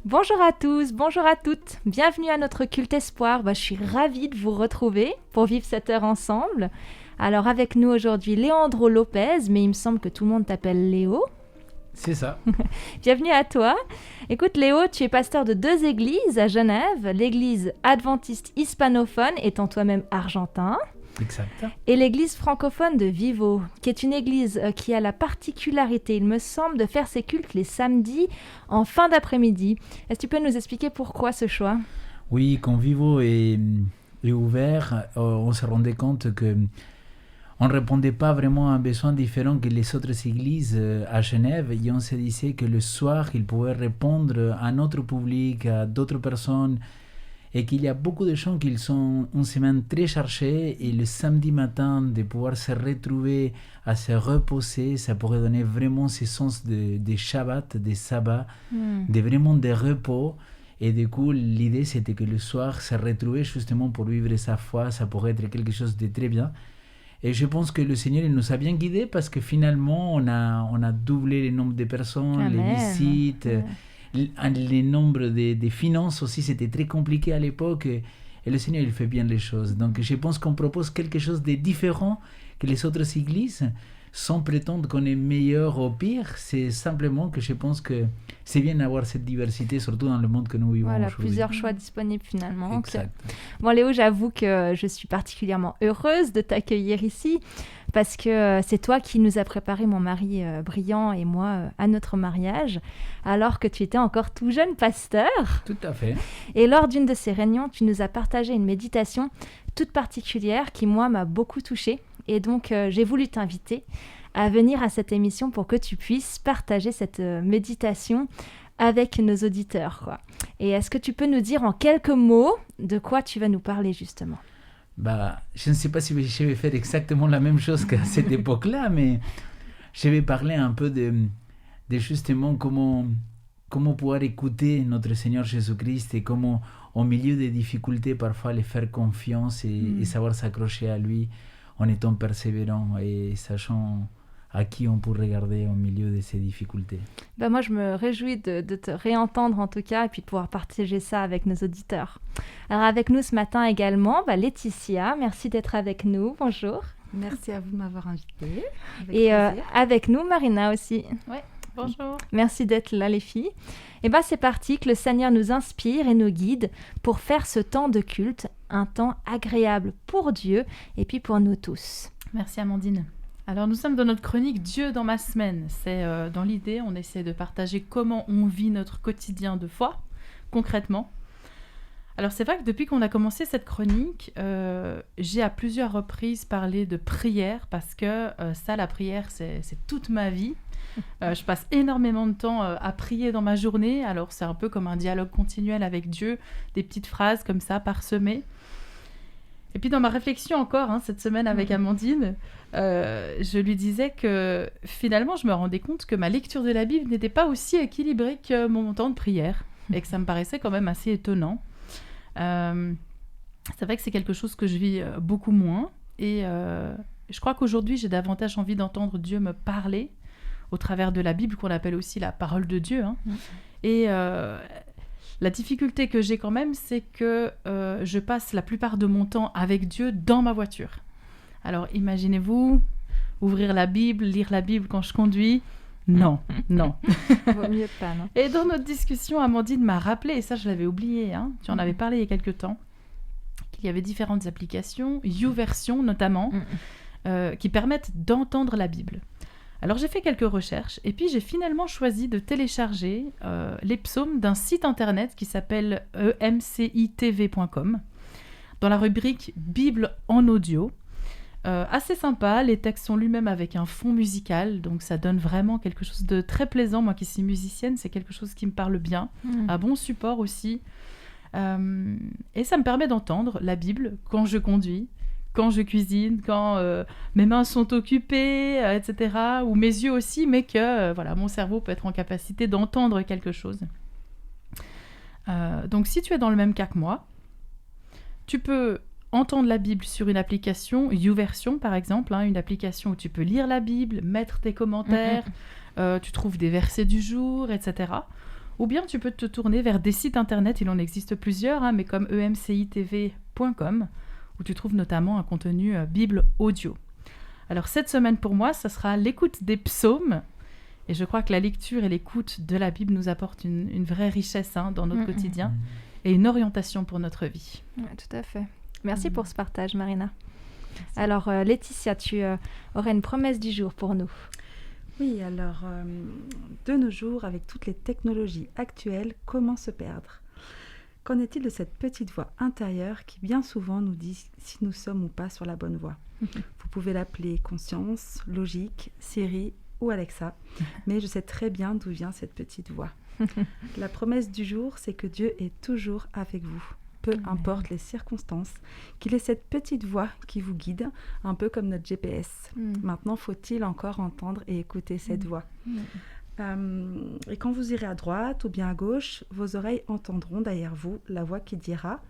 Bonjour à tous, bonjour à toutes. Bienvenue à notre culte espoir. Je suis ravie de vous retrouver pour vivre cette heure ensemble. Alors avec nous aujourd'hui Leandro Lopez, mais il me semble que tout le monde t'appelle Léo. C'est ça. Bienvenue à toi. Écoute Léo, tu es pasteur de 2 églises à Genève, l'église adventiste hispanophone étant toi-même argentin. Exact. Et l'église francophone de Vivo, qui est une église qui a la particularité, il me semble, de faire ses cultes les samedis en fin d'après-midi. Est-ce que tu peux nous expliquer pourquoi ce choix ? Oui, quand Vivo est ouvert, on se rendait compte que on ne répondait pas vraiment à un besoin différent que les autres églises à Genève. Et on se disait que le soir, il pouvait répondre à notre public, à d'autres personnes. Et qu'il y a beaucoup de gens qui sont une semaine très chargée et le samedi matin de pouvoir se retrouver à se reposer, ça pourrait donner vraiment ce sens de Shabbat, de sabbat, de vraiment de repos. Et du coup, l'idée c'était que le soir, se retrouver justement pour vivre sa foi, ça pourrait être quelque chose de très bien. Et je pense que le Seigneur il nous a bien guidés parce que finalement, on a doublé le nombre de personnes, Amen. les visites. Le nombre de finances aussi, c'était très compliqué à l'époque et le Seigneur il fait bien les choses. Donc je pense qu'on propose quelque chose de différent que les autres églises sans prétendre qu'on est meilleur ou pire. C'est simplement que je pense que c'est bien d'avoir cette diversité, surtout dans le monde que nous vivons Voilà, aujourd'hui. plusieurs choix disponibles finalement. Exact. Bon Léo, j'avoue que je suis particulièrement heureuse de t'accueillir ici parce que c'est toi qui nous as préparé, mon mari brillant et moi, à notre mariage, alors que tu étais encore tout jeune pasteur. Tout à fait. Et lors d'une de ces réunions, tu nous as partagé une méditation toute particulière qui, moi, m'a beaucoup touchée. Et donc, j'ai voulu t'inviter à venir à cette émission pour que tu puisses partager cette méditation avec nos auditeurs, quoi. Et est-ce que tu peux nous dire en quelques mots de quoi tu vas nous parler, justement ? Je ne sais pas si je vais faire exactement la même chose qu'à cette époque-là, mais je vais parler un peu de justement comment pouvoir écouter notre Seigneur Jésus-Christ et comment, au milieu des difficultés, parfois les faire confiance et savoir s'accrocher à lui en étant persévérant et sachant à qui on peut regarder au milieu de ces difficultés. Moi, je me réjouis de te réentendre en tout cas et puis de pouvoir partager ça avec nos auditeurs. Alors avec nous ce matin également, Laetitia, merci d'être avec nous. Bonjour. Merci à vous de m'avoir invitée. Et avec nous, Marina aussi. Ouais, bonjour. Merci d'être là les filles. Et c'est parti, que le Seigneur nous inspire et nous guide pour faire ce temps de culte, un temps agréable pour Dieu et puis pour nous tous. Merci Amandine. Alors nous sommes dans notre chronique Dieu dans ma semaine. C'est dans l'idée, on essaie de partager comment on vit notre quotidien de foi, concrètement. Alors c'est vrai que depuis qu'on a commencé cette chronique, j'ai à plusieurs reprises parlé de prière parce que la prière, c'est toute ma vie. Je passe énormément de temps à prier dans ma journée. Alors c'est un peu comme un dialogue continuel avec Dieu, des petites phrases comme ça parsemées. Et puis dans ma réflexion encore, cette semaine avec Amandine, je lui disais que finalement je me rendais compte que ma lecture de la Bible n'était pas aussi équilibrée que mon temps de prière et que ça me paraissait quand même assez étonnant. C'est vrai que c'est quelque chose que je vis beaucoup moins et je crois qu'aujourd'hui j'ai davantage envie d'entendre Dieu me parler au travers de la Bible qu'on appelle aussi la parole de Dieu. Et la difficulté que j'ai quand même, c'est que je passe la plupart de mon temps avec Dieu dans ma voiture. Alors imaginez-vous ouvrir la Bible, lire la Bible quand je conduis. Non. Vaut mieux pas, non ? Et dans notre discussion, Amandine m'a rappelé, et ça je l'avais oublié, tu en avais parlé il y a quelques temps, qu'il y avait différentes applications, YouVersion notamment, qui permettent d'entendre la Bible. Alors j'ai fait quelques recherches et puis j'ai finalement choisi de télécharger les psaumes d'un site internet qui s'appelle emcitv.com dans la rubrique Bible en audio. Assez sympa, les textes sont lui-même avec un fond musical, donc ça donne vraiment quelque chose de très plaisant. Moi qui suis musicienne, c'est quelque chose qui me parle bien, un bon support aussi. Et ça me permet d'entendre la Bible quand je conduis, quand je cuisine, quand mes mains sont occupées, etc. Ou mes yeux aussi, mais que mon cerveau peut être en capacité d'entendre quelque chose. Donc si tu es dans le même cas que moi, tu peux entendre la Bible sur une application, YouVersion par exemple, une application où tu peux lire la Bible, mettre tes commentaires, tu trouves des versets du jour, etc. Ou bien tu peux te tourner vers des sites internet, il en existe plusieurs, mais comme emcitv.com, où tu trouves notamment un contenu Bible audio. Alors cette semaine pour moi, ça sera l'écoute des psaumes. Et je crois que la lecture et l'écoute de la Bible nous apportent une vraie richesse dans notre quotidien et une orientation pour notre vie. Ouais, tout à fait. Merci pour ce partage, Marina. Merci. Alors, Laetitia, tu aurais une promesse du jour pour nous. Oui, alors, de nos jours, avec toutes les technologies actuelles, comment se perdre ? Qu'en est-il de cette petite voix intérieure qui bien souvent nous dit si nous sommes ou pas sur la bonne voie ? Vous pouvez l'appeler conscience, logique, Siri ou Alexa, mais je sais très bien d'où vient cette petite voix. La promesse du jour, c'est que Dieu est toujours avec vous, peu importe les circonstances, qu'il est cette petite voix qui vous guide, un peu comme notre GPS. Maintenant, faut-il encore entendre et écouter cette voix ? Et quand vous irez à droite ou bien à gauche, vos oreilles entendront derrière vous la voix qui dira,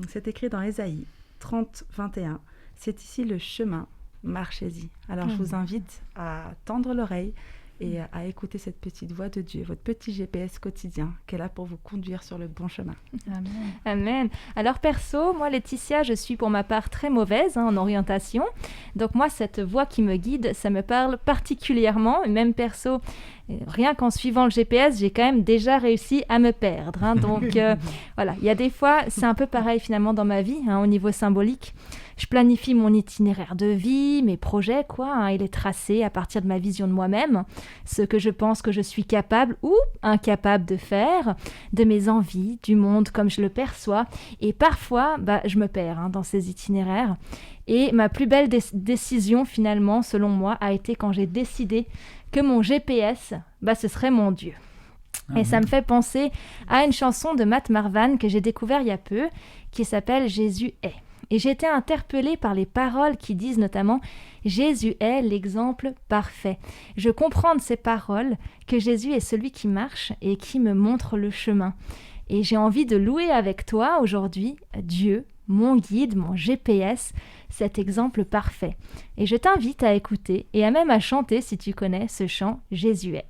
c'est écrit dans Ésaïe 30, 21, c'est ici le chemin, marchez-y. Alors je vous invite à tendre l'oreille et à écouter cette petite voix de Dieu, votre petit GPS quotidien, qu'elle a pour vous conduire sur le bon chemin. Amen. Amen. Alors perso, moi Laetitia, je suis pour ma part très mauvaise en orientation. Donc moi, cette voix qui me guide, ça me parle particulièrement. Et même perso, rien qu'en suivant le GPS, j'ai quand même déjà réussi à me perdre. Donc voilà, il y a des fois, c'est un peu pareil finalement dans ma vie, au niveau symbolique. Je planifie mon itinéraire de vie, mes projets, il est tracé à partir de ma vision de moi-même, ce que je pense que je suis capable ou incapable de faire, de mes envies, du monde comme je le perçois. Et parfois, je me perds dans ces itinéraires. Et ma plus belle décision, finalement, selon moi, a été quand j'ai décidé que mon GPS, ce serait mon Dieu. Et ça me fait penser à une chanson de Matt Marvan que j'ai découvert il y a peu, qui s'appelle « Jésus est ». Et j'ai été interpellée par les paroles qui disent notamment « Jésus est l'exemple parfait ». Je comprends de ces paroles que Jésus est celui qui marche et qui me montre le chemin. Et j'ai envie de louer avec toi aujourd'hui Dieu, mon guide, mon GPS, cet exemple parfait. Et je t'invite à écouter et à même à chanter si tu connais ce chant « Jésus est ».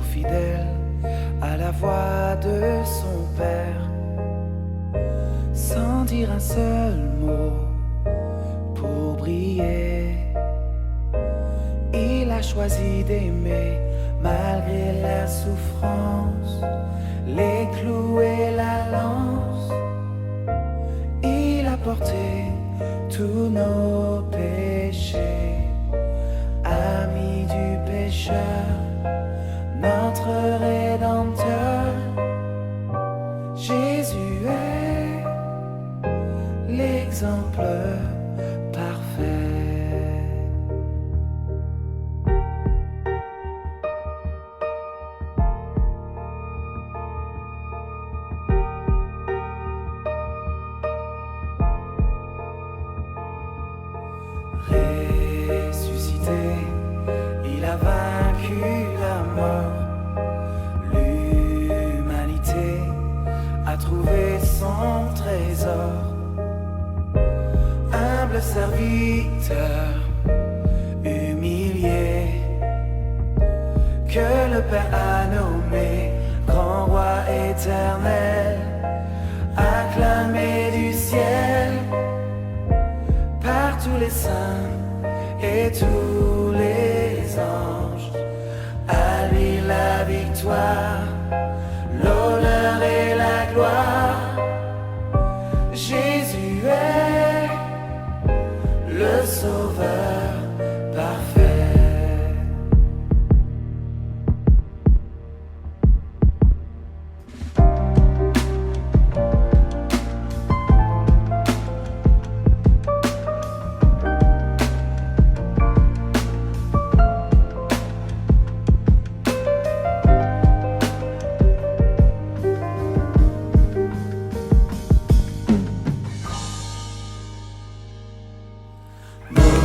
Fidèle à la voix de son Père, sans dire un seul mot pour briller. Il a choisi d'aimer malgré la souffrance, les clous et la lance. Il a porté tous nos péchés, ami du pécheur. Notre Rédempteur, Jésus est l'exemple parfait. Ressuscité, il a vaincu la mort. A trouvé son trésor, humble serviteur, humilié, que le Père a nommé grand roi éternel, acclamé du ciel par tous les saints et tous les anges. À lui la victoire, l'honneur et la gloire. Jésus est le Sauveur parfait. No.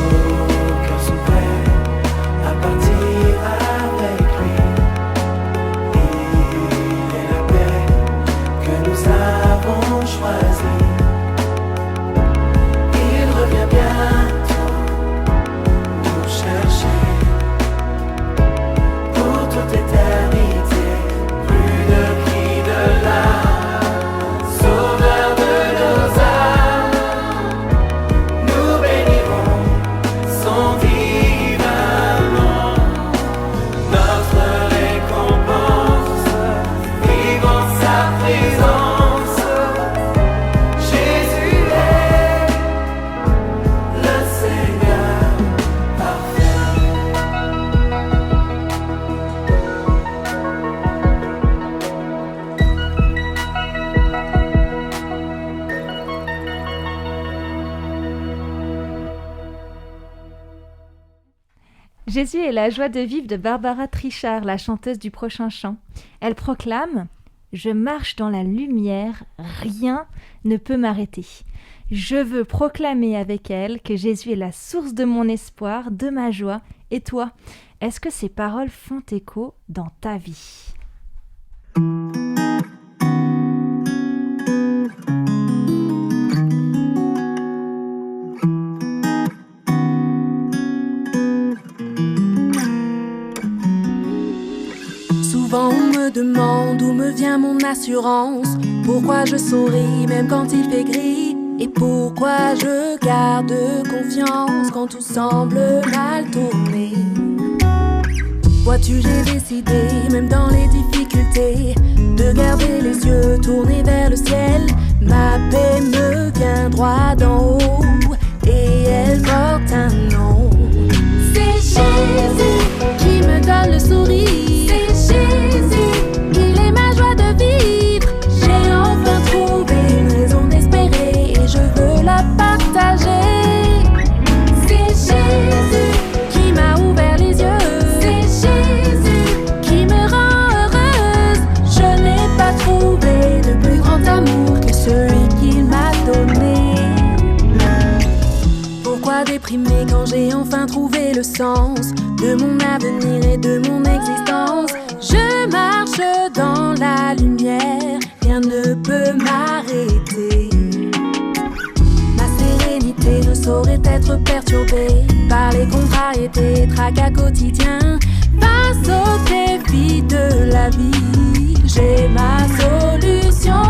Jésus est la joie de vivre de Barbara Trichard, la chanteuse du prochain chant. Elle proclame « Je marche dans la lumière, rien ne peut m'arrêter. Je veux proclamer avec elle que Jésus est la source de mon espoir, de ma joie. Et toi, est-ce que ces paroles font écho dans ta vie ?» Souvent on me demande d'où me vient mon assurance, pourquoi je souris même quand il fait gris, et pourquoi je garde confiance quand tout semble mal tourner. Vois-tu, j'ai décidé, même dans les difficultés, de garder les yeux tournés vers le ciel. Ma paix me vient droit d'en haut, et elle porte un nom. C'est Jésus qui me donne le sourire. C'est Jésus, il est ma joie de vivre. J'ai enfin trouvé une raison d'espérer et je veux la partager. C'est Jésus qui m'a ouvert les yeux. C'est Jésus qui me rend heureuse. Je n'ai pas trouvé de plus grand amour que celui qu'il m'a donné. Pourquoi déprimer quand j'ai enfin trouvé le sens de mon avenir et de mon existence? Je marche dans la lumière, rien ne peut m'arrêter. Ma sérénité ne saurait être perturbée par les contrariétés et tracas quotidiens. Face aux défis de la vie, j'ai ma solution.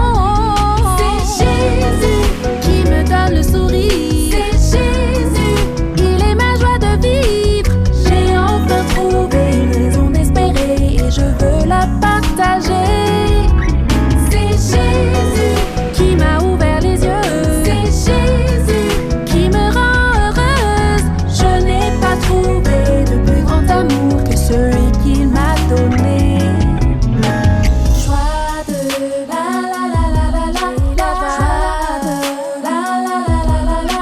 C'est Jésus qui me donne le sourire. C'est Jésus, il est ma joie de vivre. J'ai enfin trouvé une raison d'espérer et je veux la partager. C'est Jésus qui m'a ouvert les yeux. C'est Jésus qui me rend heureuse. Je n'ai pas trouvé de plus grand amour que celui qu'il m'a donné. Joie de la la la la la la, joie de la la la la la la,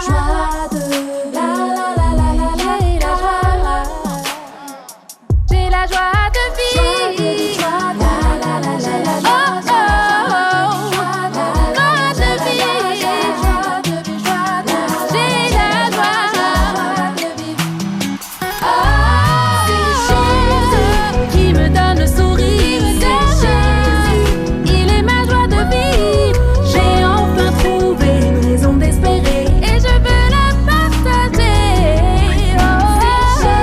joie de la la la la la la, j'ai la joie de vivre. Joie de la la la la la, oh oh, joie de vivre. J'ai la joie de vivre. C'est Jésus qui me donne le sourire. C'est Jésus, il est ma joie de vivre. J'ai enfin trouvé une raison d'espérer et je veux la partager. C'est Jésus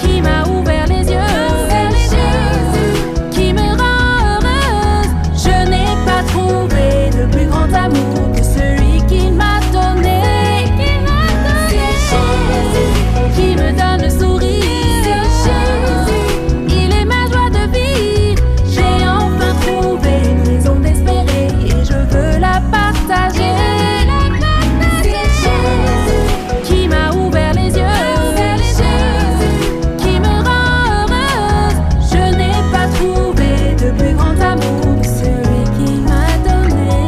qui m'a ouvert les yeux. C'est Jésus qui me rend heureuse. Je n'ai pas trouvé de plus grand amour que celui qu'il m'a donné. C'est Jésus qui me donne le sourire. C'est Jésus, il est ma joie de vivre. J'ai enfin trouvé une raison d'espérer et je veux la partager. C'est Jésus qui m'a ouvert les yeux. C'est Jésus qui me rend heureuse. Je n'ai pas trouvé de plus grand amour que celui qu'il m'a donné.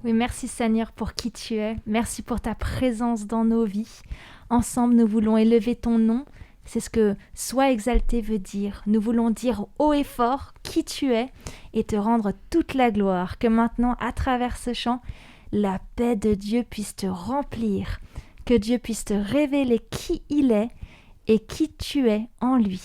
Oui, merci Seigneur pour qui tu es. Merci pour ta présence dans nos vies. Ensemble, nous voulons élever ton nom. C'est ce que « Sois exalté » veut dire. Nous voulons dire haut et fort qui tu es et te rendre toute la gloire. Que maintenant, à travers ce chant, la paix de Dieu puisse te remplir. Que Dieu puisse te révéler qui il est et qui tu es en lui.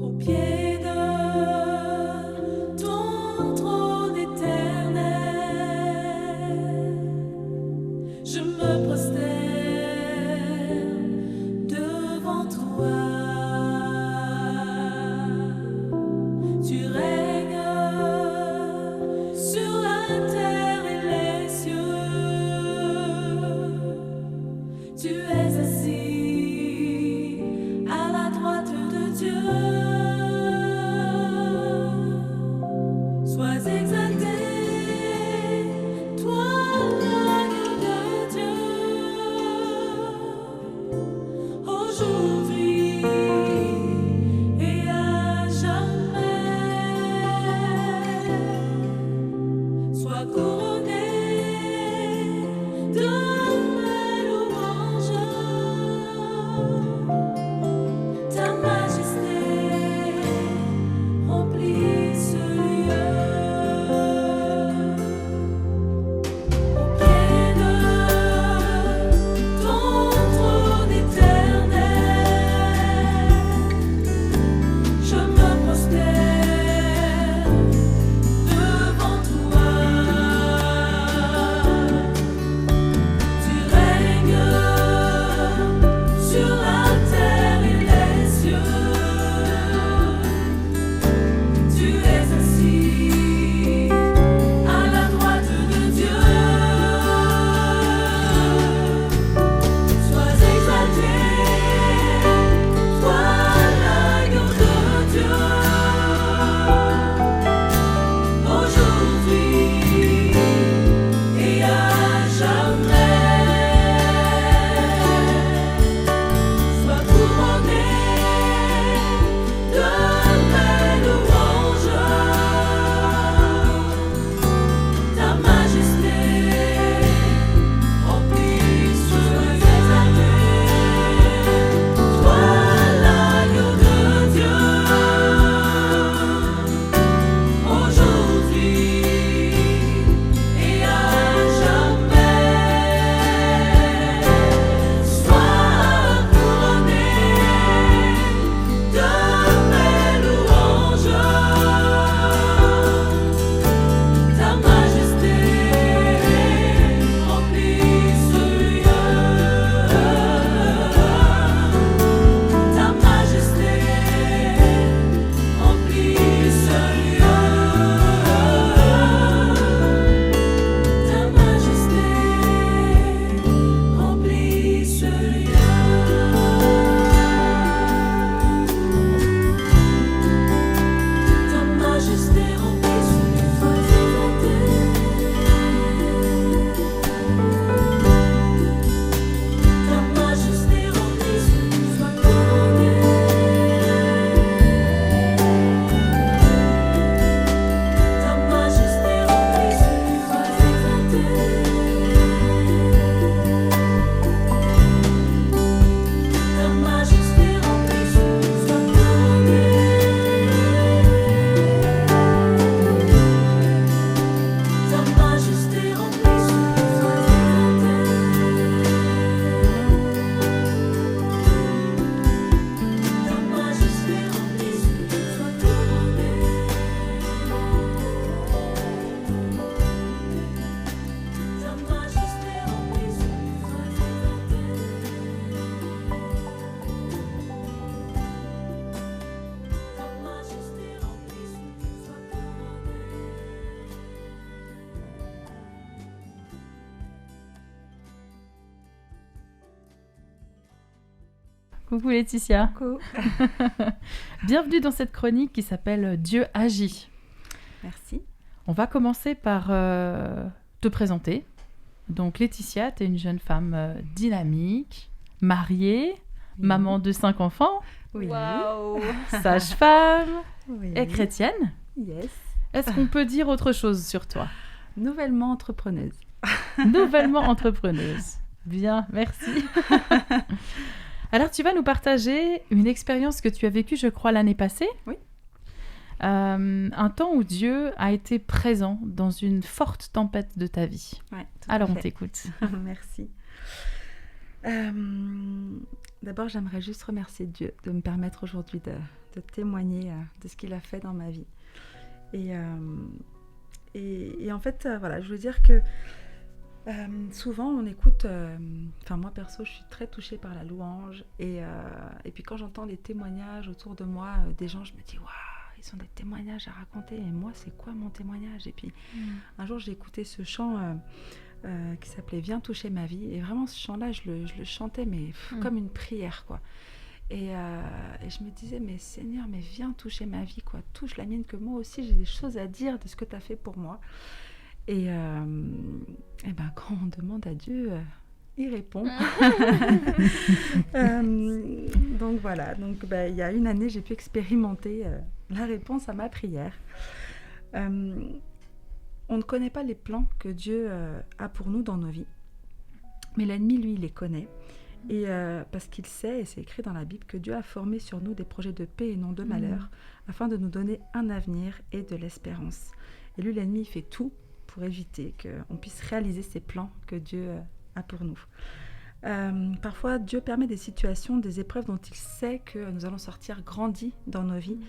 Au pied de ton trône. Coucou Laetitia. Coucou. Bienvenue dans cette chronique qui s'appelle Dieu agit. Merci. On va commencer par te présenter. Donc Laetitia, tu es une jeune femme dynamique, mariée, maman de 5 enfants, Oui. Waouh. sage-femme Oui. et chrétienne. Yes. Est-ce qu'on peut dire autre chose sur toi? Nouvellement entrepreneuse. Nouvellement entrepreneuse. Bien, merci. Alors, tu vas nous partager une expérience que tu as vécue, je crois, l'année passée. Oui. Un temps où Dieu a été présent dans une forte tempête de ta vie. Ouais, tout Alors, à on fait. t'écoute. Merci. D'abord, j'aimerais juste remercier Dieu de me permettre aujourd'hui de témoigner de ce qu'il a fait dans ma vie. Et en fait, voilà, je veux dire que souvent on écoute, enfin moi perso, je suis très touchée par la louange. Et puis quand j'entends les témoignages autour de moi des gens, je me dis, waouh, ils ont des témoignages à raconter. Et moi, c'est quoi mon témoignage? Et puis un jour, j'ai écouté ce chant qui s'appelait Viens toucher ma vie. Et vraiment, ce chant-là, je le chantais, mais comme une prière, quoi. Et je me disais, mais Seigneur, mais viens toucher ma vie, quoi. Touche la mienne, que moi aussi, j'ai des choses à dire de ce que tu as fait pour moi. Et ben, quand on demande à Dieu, il répond. Donc voilà, donc, ben, il y a une année, j'ai pu expérimenter la réponse à ma prière. On ne connaît pas les plans que Dieu a pour nous dans nos vies, mais l'ennemi, lui, il les connaît. Et parce qu'il sait, et c'est écrit dans la Bible, que Dieu a formé sur nous des projets de paix et non de malheur, afin de nous donner un avenir et de l'espérance. Et lui, l'ennemi, il fait tout pour éviter qu'on puisse réaliser ces plans que Dieu a pour nous. Parfois, Dieu permet des situations, des épreuves dont il sait que nous allons sortir grandis dans nos vies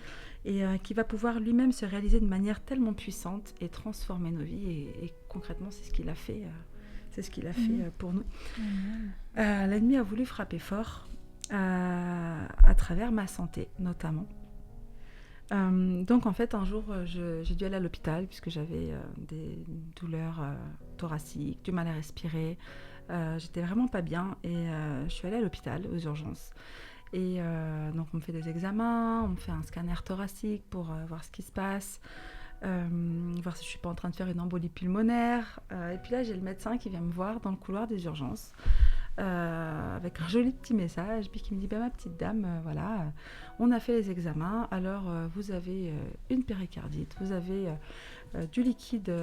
et qui va pouvoir lui-même se réaliser de manière tellement puissante et transformer nos vies. Et concrètement, c'est ce qu'il a fait. C'est ce qu'il a fait pour nous. L'ennemi a voulu frapper fort à travers ma santé, notamment. Donc en fait, un jour, j'ai dû aller à l'hôpital puisque j'avais des douleurs thoraciques, du mal à respirer. J'étais vraiment pas bien et je suis allée à l'hôpital, aux urgences. Et donc on me fait des examens, on me fait un scanner thoracique pour voir ce qui se passe. Voir si je suis pas en train de faire une embolie pulmonaire. Et puis là, j'ai le médecin qui vient me voir dans le couloir des urgences avec un joli petit message, puis qui me dit bah, ma petite dame, voilà, on a fait les examens, alors vous avez une péricardite, vous avez du liquide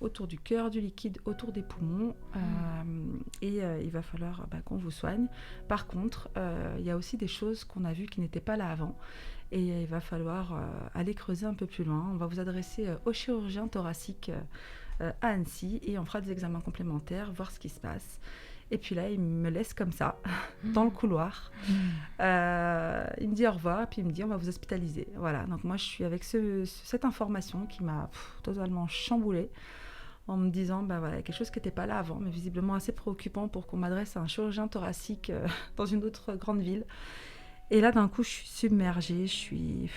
autour du cœur, du liquide autour des poumons, et il va falloir qu'on vous soigne. Par contre, il y a aussi des choses qu'on a vues qui n'étaient pas là avant. Et il va falloir aller creuser un peu plus loin. On va vous adresser au chirurgien thoracique à Annecy et on fera des examens complémentaires, voir ce qui se passe. Et puis là, il me laisse comme ça, dans le couloir. Il me dit au revoir, puis il me dit on va vous hospitaliser. Voilà, donc moi je suis avec cette information qui m'a totalement chamboulée en me disant bah voilà, quelque chose qui n'était pas là avant, mais visiblement assez préoccupant pour qu'on m'adresse à un chirurgien thoracique dans une autre grande ville. Et là, d'un coup, je suis submergée, je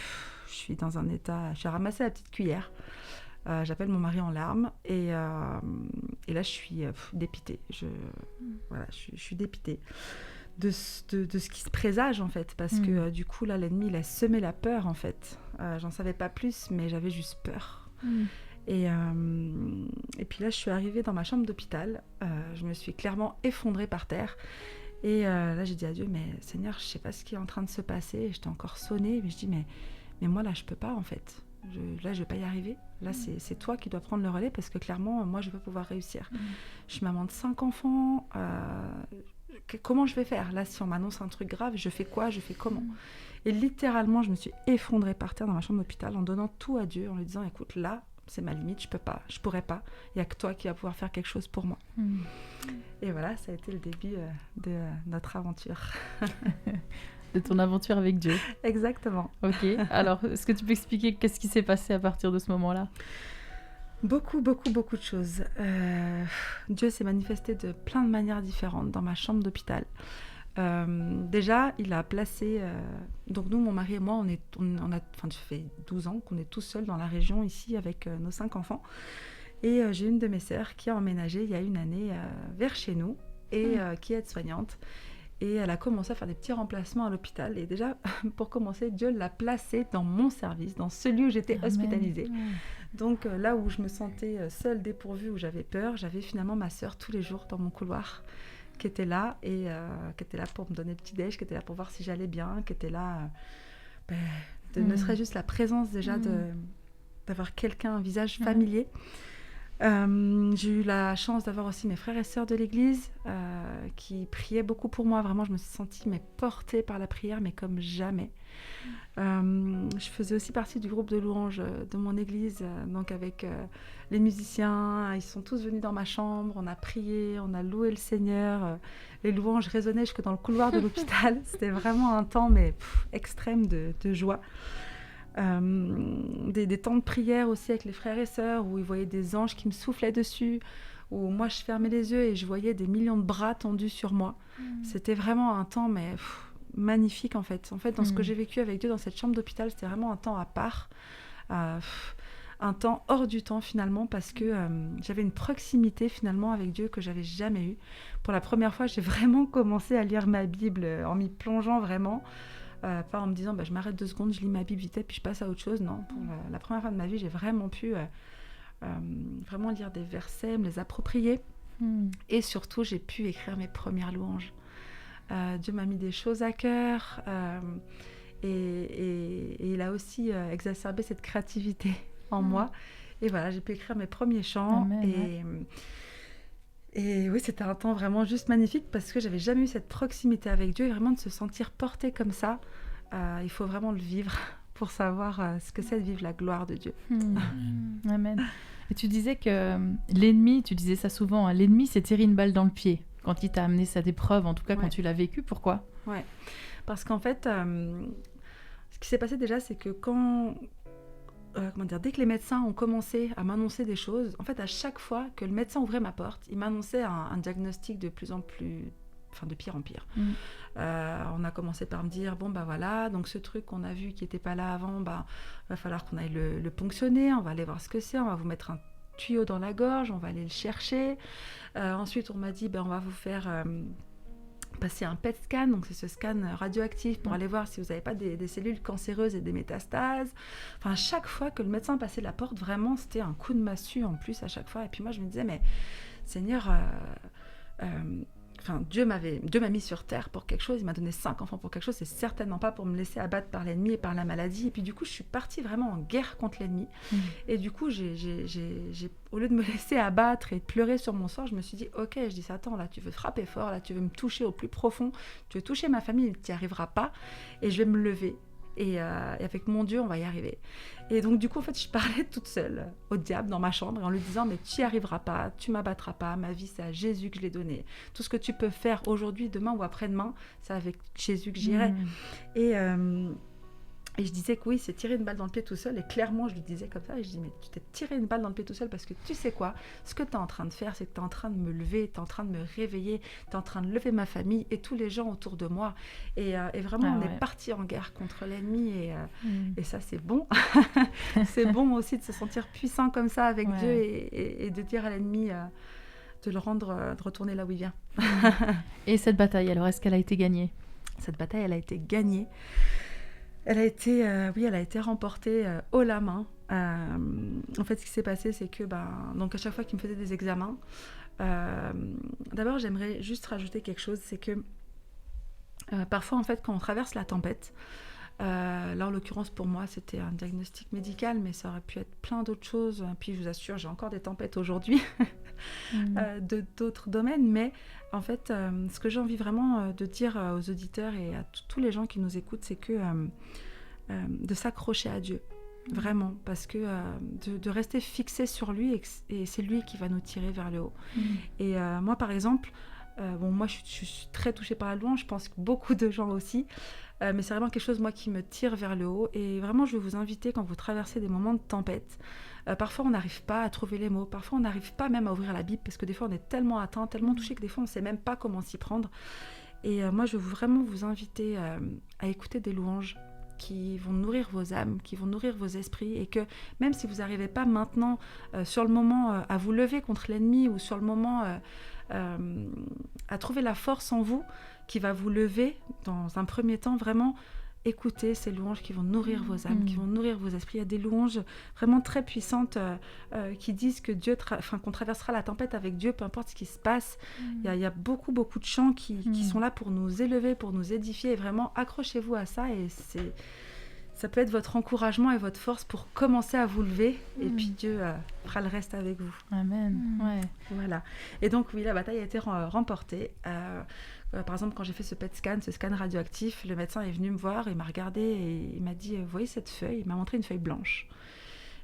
suis dans un état... J'ai ramassé la petite cuillère, j'appelle mon mari en larmes, et là, je suis dépitée. Je suis dépitée de ce qui se présage, en fait, parce que du coup, là, l'ennemi, il a semé la peur, en fait. J'en savais pas plus, mais j'avais juste peur. Et puis là, je suis arrivée dans ma chambre d'hôpital, je me suis clairement effondrée par terre. Et là, j'ai dit à Dieu, mais Seigneur, je ne sais pas ce qui est en train de se passer. Et j'étais encore sonnée, mais je dis, mais moi, là, je ne peux pas, en fait. Là, je ne vais pas y arriver. Là, c'est toi qui dois prendre le relais parce que clairement, moi, je ne vais pas pouvoir réussir. Je suis maman de 5 enfants. Comment je vais faire? Là, si on m'annonce un truc grave, je fais quoi? Je fais comment? Et littéralement, je me suis effondrée par terre dans ma chambre d'hôpital en donnant tout à Dieu, en lui disant, écoute, là, c'est ma limite, je peux pas, je pourrais pas. Il y a que toi qui vas pouvoir faire quelque chose pour moi. Et voilà, ça a été le début de notre aventure. De ton aventure avec Dieu. Exactement. Ok. Alors, est-ce que tu peux expliquer qu'est-ce qui s'est passé à partir de ce moment-là? Beaucoup de choses. Dieu s'est manifesté de plein de manières différentes dans ma chambre d'hôpital. Déjà, il a placé... donc nous, mon mari et moi, ça fait 12 ans qu'on est tous seuls dans la région ici avec nos 5 enfants. Et j'ai une de mes sœurs qui a emménagé il y a une année vers chez nous et qui est aide-soignante. Et elle a commencé à faire des petits remplacements à l'hôpital. Et déjà, pour commencer, Dieu l'a placée dans mon service, dans celui où j'étais hospitalisée. Donc là où je me sentais seule, dépourvue, où j'avais peur, j'avais finalement ma sœur tous les jours dans mon couloir, qui était là, et qui était là pour me donner le petit-déj, qui était là pour voir si j'allais bien, qui était là... ne serait juste la présence déjà d'avoir quelqu'un, un visage familier. J'ai eu la chance d'avoir aussi mes frères et sœurs de l'église qui priaient beaucoup pour moi. Vraiment, je me suis sentie portée par la prière, mais comme jamais. Je faisais aussi partie du groupe de louanges de mon église, donc avec les musiciens. Ils sont tous venus dans ma chambre, on a prié, on a loué le Seigneur. Les louanges résonnaient jusque dans le couloir de l'hôpital. C'était vraiment un temps extrême de joie. Des temps de prière aussi avec les frères et sœurs où ils voyaient des anges qui me soufflaient dessus, où moi je fermais les yeux et je voyais des millions de bras tendus sur moi. C'était vraiment un temps magnifique en fait. Dans ce que j'ai vécu avec Dieu dans cette chambre d'hôpital, c'était vraiment un temps à part, un temps hors du temps finalement, parce que j'avais une proximité finalement avec Dieu que j'avais jamais eue. Pour la première fois, j'ai vraiment commencé à lire ma Bible en m'y plongeant vraiment. Pas en me disant je m'arrête 2 secondes, je lis ma Bible vite puis je passe à autre chose. Non, pour la première fois de ma vie, j'ai vraiment pu vraiment lire des versets, me les approprier. Et surtout, j'ai pu écrire mes premières louanges. Dieu m'a mis des choses à cœur et il a aussi exacerbé cette créativité en moi. Et voilà, j'ai pu écrire mes premiers chants. Amen, Et oui, c'était un temps vraiment juste magnifique parce que j'avais jamais eu cette proximité avec Dieu et vraiment de se sentir portée comme ça. Il faut vraiment le vivre pour savoir ce que c'est de vivre la gloire de Dieu. Amen. Et tu disais que l'ennemi, tu disais ça souvent, l'ennemi s'est tiré une balle dans le pied quand il t'a amené cette épreuve, en tout cas quand tu l'as vécu. Pourquoi ? Ouais, parce qu'en fait, ce qui s'est passé déjà, c'est que dès que les médecins ont commencé à m'annoncer des choses, en fait, à chaque fois que le médecin ouvrait ma porte, il m'annonçait un diagnostic de plus en plus, de pire en pire. On a commencé par me dire, voilà, donc ce truc qu'on a vu qui n'était pas là avant, va falloir qu'on aille le ponctionner, on va aller voir ce que c'est, on va vous mettre un tuyau dans la gorge, on va aller le chercher. Ensuite, on m'a dit, on va vous faire... passer un PET scan, donc c'est ce scan radioactif pour aller voir si vous n'avez pas des cellules cancéreuses et des métastases. Enfin, à chaque fois que le médecin passait la porte, vraiment, c'était un coup de massue en plus à chaque fois. Et puis moi, je me disais, mais Seigneur, Dieu m'a mis sur terre pour quelque chose, il m'a donné 5 enfants pour quelque chose, c'est certainement pas pour me laisser abattre par l'ennemi et par la maladie. Et puis du coup, je suis partie vraiment en guerre contre l'ennemi. Et du coup, au lieu de me laisser abattre et de pleurer sur mon sort, je me suis dit, ok, je dis Satan, là, tu veux frapper fort, là, tu veux me toucher au plus profond, tu veux toucher ma famille, tu n'y arriveras pas, et je vais me lever. Et avec mon Dieu, on va y arriver. Et donc, du coup, en fait, je parlais toute seule au diable dans ma chambre en lui disant, mais tu n'y arriveras pas, tu m'abattras pas, ma vie, c'est à Jésus que je l'ai donnée. Tout ce que tu peux faire aujourd'hui, demain ou après-demain, c'est avec Jésus que j'irai. Et je disais que oui, c'est tirer une balle dans le pied tout seul. Et clairement, je lui disais comme ça. Et je dis, mais tu t'es tiré une balle dans le pied tout seul parce que tu sais quoi ? Ce que tu es en train de faire, c'est que tu es en train de me lever, tu es en train de me réveiller, tu es en train de lever ma famille et tous les gens autour de moi. Et vraiment, on est parti en guerre contre l'ennemi. Et ça, c'est bon. C'est bon aussi de se sentir puissant comme ça avec Dieu et de dire à l'ennemi... de le rendre, de retourner là où il vient. Et cette bataille, alors, est-ce qu'elle a été gagnée ? Cette bataille, elle a été gagnée. Elle a été remportée haut la main. En fait, ce qui s'est passé, c'est que donc à chaque fois qu'il me faisait des examens, d'abord, j'aimerais juste rajouter quelque chose, c'est que parfois, en fait, quand on traverse la tempête, là, en l'occurrence, pour moi, c'était un diagnostic médical, mais ça aurait pu être plein d'autres choses. Puis, je vous assure, j'ai encore des tempêtes aujourd'hui d'autres domaines. Mais en fait, ce que j'ai envie vraiment de dire aux auditeurs et à tous les gens qui nous écoutent, c'est que de s'accrocher à Dieu, vraiment, parce que de rester fixé sur lui et c'est lui qui va nous tirer vers le haut. Et moi, par exemple, moi, je suis très touchée par la louange, je pense que beaucoup de gens aussi. Mais c'est vraiment quelque chose, moi, qui me tire vers le haut. Et vraiment, je vais vous inviter, quand vous traversez des moments de tempête, parfois on n'arrive pas à trouver les mots, parfois on n'arrive pas même à ouvrir la Bible, parce que des fois on est tellement atteint, tellement touché, que des fois on ne sait même pas comment s'y prendre. Et moi, je veux vraiment vous inviter à écouter des louanges, qui vont nourrir vos âmes, qui vont nourrir vos esprits, et que même si vous n'arrivez pas maintenant, sur le moment, à vous lever contre l'ennemi, ou sur le moment à trouver la force en vous qui va vous lever, dans un premier temps, vraiment écoutez ces louanges qui vont nourrir vos âmes, qui vont nourrir vos esprits. Il y a des louanges vraiment très puissantes qui disent que qu'on traversera la tempête avec Dieu, peu importe ce qui se passe. Il y a beaucoup de chants qui sont là pour nous élever, pour nous édifier, et vraiment accrochez-vous à ça, et ça peut être votre encouragement et votre force pour commencer à vous lever, et puis Dieu fera le reste avec vous. Amen. Ouais. Voilà. Et donc oui, la bataille a été remportée. Par exemple, quand j'ai fait ce PET scan, ce scan radioactif, le médecin est venu me voir, il m'a regardé et il m'a dit « Vous voyez cette feuille ?» Il m'a montré une feuille blanche.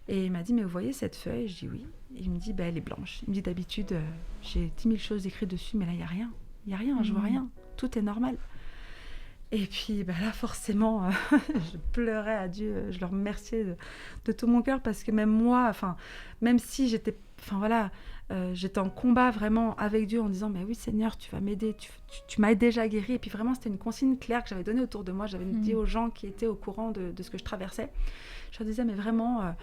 Et il m'a dit « Mais vous voyez cette feuille ?» Je dis « Oui ». Il me dit « Elle est blanche ». Il me dit « D'habitude, j'ai 10 000 choses écrites dessus, mais là, il n'y a rien. Il n'y a rien, je vois rien. Tout est normal. » Et puis là, forcément, je pleurais à Dieu, je le remerciais de tout mon cœur, parce que même moi, même si j'étais en combat vraiment avec Dieu en disant mais oui Seigneur, tu vas m'aider, tu m'as déjà guéri. Et puis vraiment c'était une consigne claire que j'avais donnée autour de moi, j'avais dit aux gens qui étaient au courant de ce que je traversais. Je leur disais mais vraiment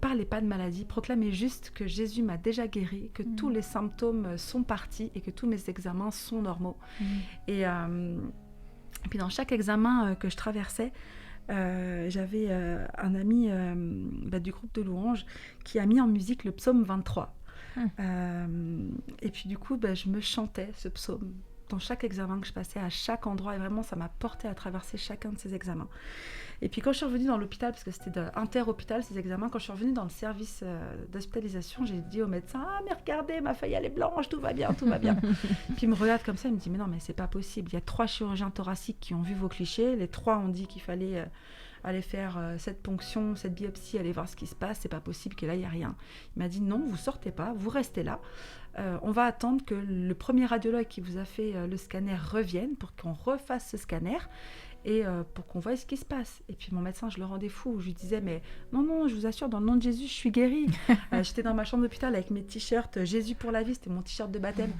parlez pas de maladie, proclamez juste que Jésus m'a déjà guéri, que tous les symptômes sont partis et que tous mes examens sont normaux. Et puis dans chaque examen que je traversais, j'avais un ami du groupe de louanges qui a mis en musique le psaume 23. Et puis du coup, je me chantais ce psaume dans chaque examen que je passais, à chaque endroit, et vraiment ça m'a porté à traverser chacun de ces examens. Et puis quand je suis revenue dans l'hôpital, parce que c'était inter-hôpital ces examens, quand je suis revenue dans le service d'hospitalisation, j'ai dit au médecin « Ah mais regardez, ma feuille elle est blanche, tout va bien, tout va bien ». Puis il me regarde comme ça, il me dit « Mais non mais c'est pas possible, il y a 3 chirurgiens thoraciques qui ont vu vos clichés, les 3 ont dit qu'il fallait aller faire cette ponction, cette biopsie, aller voir ce qui se passe, c'est pas possible que là il n'y a rien ». Il m'a dit « Non, vous sortez pas, vous restez là, on va attendre que le premier radiologue qui vous a fait le scanner revienne pour qu'on refasse ce scanner et pour qu'on voie ce qui se passe ». Et puis mon médecin, je le rendais fou, je lui disais « Mais non, je vous assure, dans le nom de Jésus, je suis guérie ». J'étais dans ma chambre d'hôpital avec mes t-shirts « Jésus pour la vie », c'était mon t-shirt de baptême.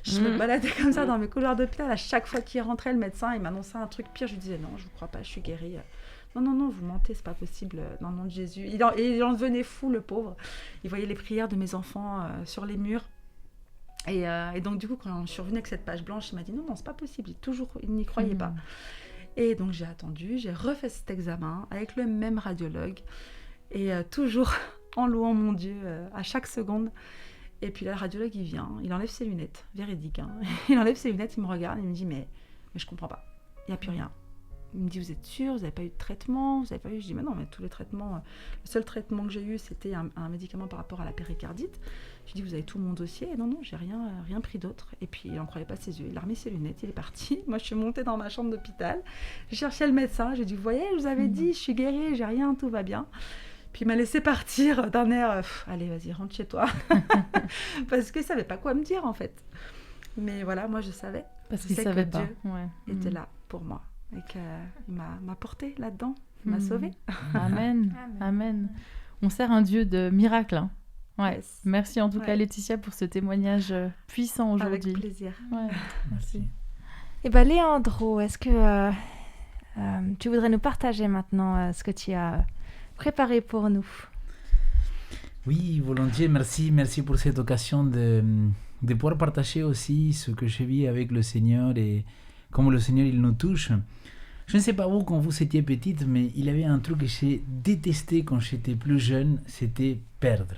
Je me baladais comme ça dans mes couloirs d'hôpital. À chaque fois qu'il rentrait, le médecin, il m'annonçait un truc pire. Je lui disais « Non, je vous crois pas, je suis guérie ». Non, vous mentez, c'est pas possible, dans le nom de Jésus. Il en devenait fou, le pauvre. Il voyait les prières de mes enfants sur les murs. Et donc, du coup, quand je suis revenue avec cette page blanche, il m'a dit non, c'est pas possible. Il n'y croyait pas. Et donc, j'ai attendu, j'ai refait cet examen avec le même radiologue. Et toujours en louant mon Dieu à chaque seconde. Et puis là, le radiologue, il vient, il enlève ses lunettes, véridique. Il enlève ses lunettes, il me regarde, il me dit mais je comprends pas, il n'y a plus rien. Il me dit, vous êtes sûr, vous n'avez pas eu de traitement, vous n'avez pas eu... Je dis, mais non, mais tous les traitements, le seul traitement que j'ai eu, c'était un médicament par rapport à la péricardite. Je lui dis, vous avez tout mon dossier? Et non, j'ai rien pris d'autre. Et puis, il n'en croyait pas ses yeux. Il a remis ses lunettes, il est parti. Moi, je suis montée dans ma chambre d'hôpital. Je cherchais le médecin. J'ai dit, vous voyez, je vous avais dit, je suis guérie, j'ai rien, tout va bien. Puis, il m'a laissé partir d'un air, allez, vas-y, rentre chez toi. Parce qu'il ne savait pas quoi me dire, en fait. Mais voilà, moi, je savais. Parce qu'il ne savait pas. Dieu était là pour moi. Et qu'il m'a porté là-dedans, il m'a sauvée. Amen. On sert un Dieu de miracle. Hein. Ouais. Yes. Merci en tout cas Laetitia pour ce témoignage puissant aujourd'hui. Avec plaisir. Ouais. Merci. Et Léandro, est-ce que tu voudrais nous partager maintenant ce que tu as préparé pour nous? Oui, volontiers. Merci pour cette occasion de pouvoir partager aussi ce que je vis avec le Seigneur et comment le Seigneur il nous touche. Je ne sais pas vous quand vous étiez petite, mais il y avait un truc que j'ai détesté quand j'étais plus jeune, c'était perdre.